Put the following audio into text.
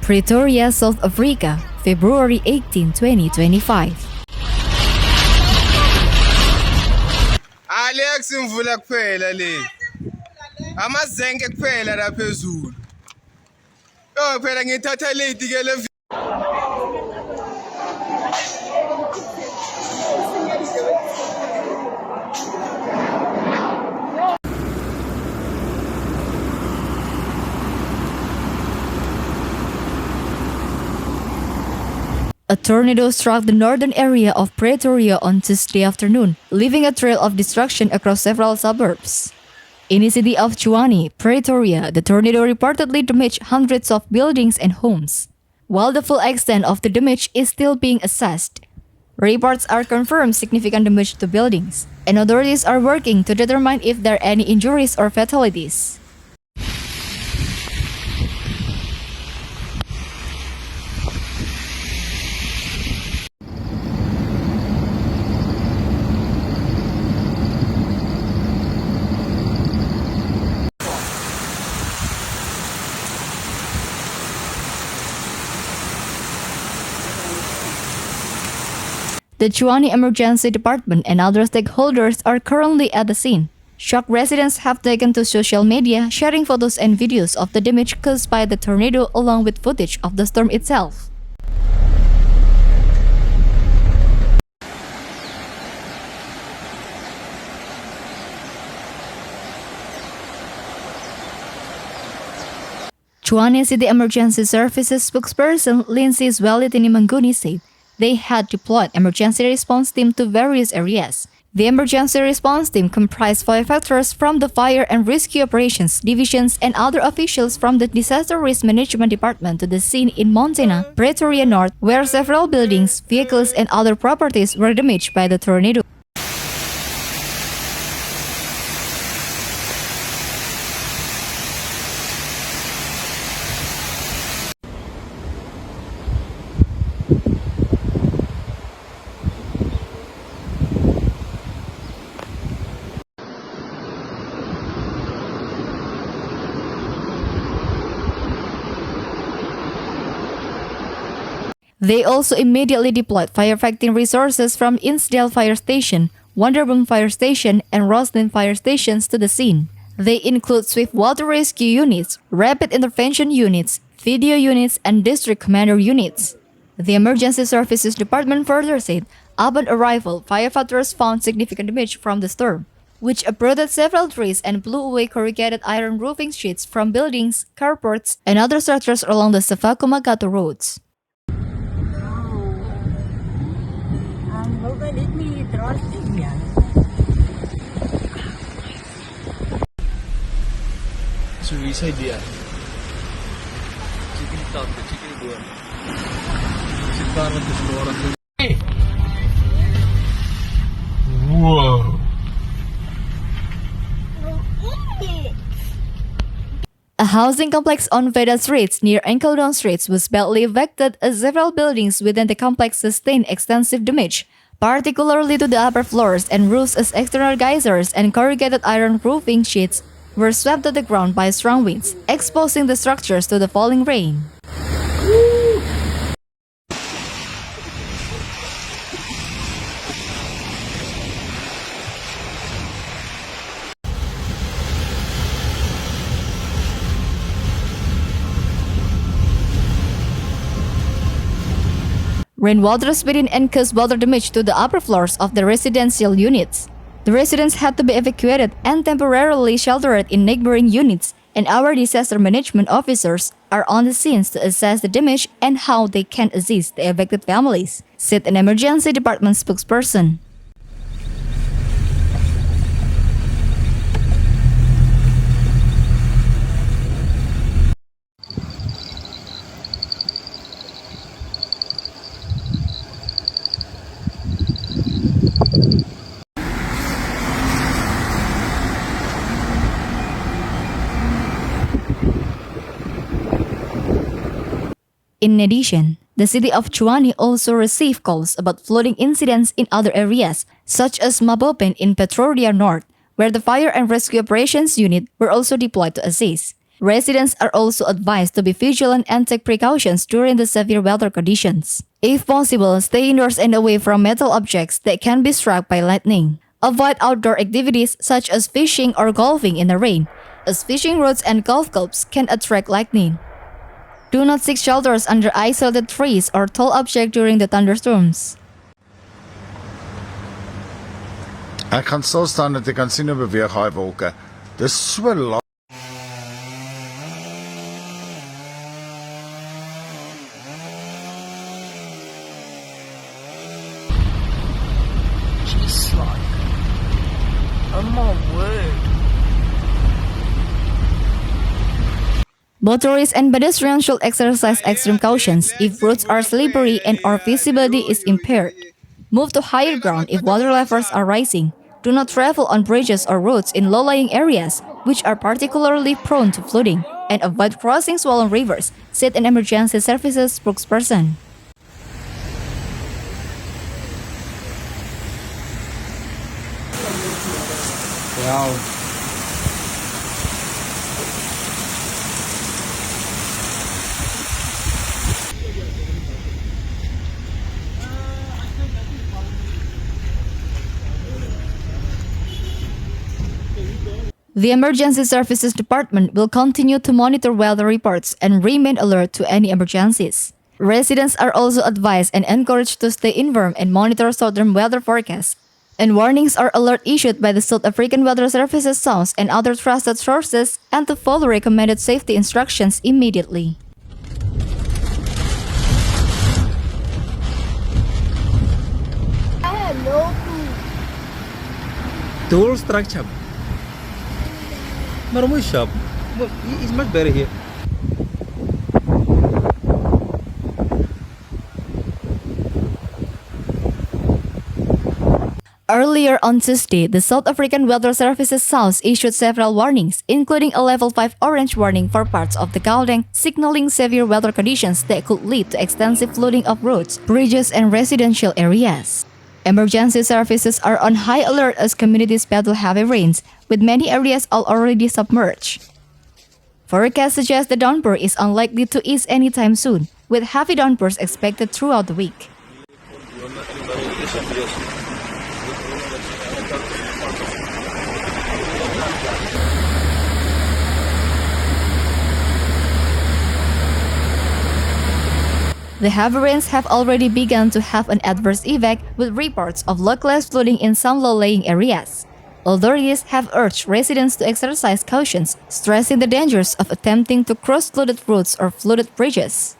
Pretoria, South Africa, February 18, 2025. Alex imvula kuphela le. Amazenke kuphela la phezulu. Phela ngithatha late ke le. A tornado struck the northern area of Pretoria on Tuesday afternoon, leaving a trail of destruction across several suburbs. In the city of Tshwane, Pretoria, the tornado reportedly damaged hundreds of buildings and homes. While the full extent of the damage is still being assessed, reports are confirmed significant damage to buildings, and authorities are working to determine if there are any injuries or fatalities. The Tshwane Emergency Department and other stakeholders are currently at the scene. Shocked residents have taken to social media, sharing photos and videos of the damage caused by the tornado along with footage of the storm itself. Tshwane City Emergency Services spokesperson Lindsay Zwelithini said they had deployed emergency response team to various areas. The emergency response team comprised firefighters from the Fire and Rescue Operations Divisions and other officials from the Disaster Risk Management Department to the scene in Montana, Pretoria North, where several buildings, vehicles, and other properties were damaged by the tornado. They also immediately deployed firefighting resources from Innsdale Fire Station, Wonderboom Fire Station, and Roslyn Fire Stations to the scene. They include swift water rescue units, rapid intervention units, video units, and district commander units. The Emergency Services Department further said, upon arrival, firefighters found significant damage from the storm, which uprooted several trees and blew away corrugated iron roofing sheets from buildings, carports, and other structures along the Savakumagato roads. Suicide dia. Chicken top, chicken buwan. Sekarang tu semua orang tu. Wow. A housing complex on Veda Streets near Ankledon Streets was badly affected as several buildings within the complex sustained extensive damage, particularly to the upper floors and roofs as external geysers and corrugated iron roofing sheets were swept to the ground by strong winds, exposing the structures to the falling rain. Rainwater spitting and caused water damage to the upper floors of the residential units. The residents had to be evacuated and temporarily sheltered in neighboring units, and our disaster management officers are on the scenes to assess the damage and how they can assist the affected families, said an emergency department spokesperson. In addition, the city of Tshwane also received calls about flooding incidents in other areas, such as Mabopen in Pretoria North, where the Fire and Rescue Operations Unit were also deployed to assist. Residents are also advised to be vigilant and take precautions during the severe weather conditions. If possible, stay indoors and away from metal objects that can be struck by lightning. Avoid outdoor activities such as fishing or golfing in the rain, as fishing rods and golf clubs can attract lightning. Do not seek shelters under isolated trees or tall objects during the thunderstorms. Ek gaan stil staan dat ek kan sien hoe beweeg daai wolke. Dis so laag. Just like, oh my word. Motorists and pedestrians should exercise extreme cautions if roads are slippery and or visibility is impaired. Move to higher ground if water levels are rising. Do not travel on bridges or roads in low-lying areas, which are particularly prone to flooding, and avoid crossing swollen rivers, said an emergency services spokesperson. Wow. The Emergency Services Department will continue to monitor weather reports and remain alert to any emergencies. Residents are also advised and encouraged to stay informed and monitor southern weather forecasts. And warnings or alert issued by the South African Weather Services SAWS and other trusted sources, and to follow recommended safety instructions immediately. I have no clue. The whole structure. Maar mooi shop. It's much better here. Earlier on Tuesday, the South African Weather Services SAWS issued several warnings, including a level 5 orange warning for parts of the Gauteng, signaling severe weather conditions that could lead to extensive flooding of roads, bridges, and residential areas. Emergency services are on high alert as communities battle heavy rains, with many areas already submerged. Forecasts suggest the downpour is unlikely to ease anytime soon, with heavy downpours expected throughout the week. The heavy rains have already begun to have an adverse effect, with reports of localized flooding in some low-lying areas. Authorities have urged residents to exercise cautions, stressing the dangers of attempting to cross flooded roads or flooded bridges.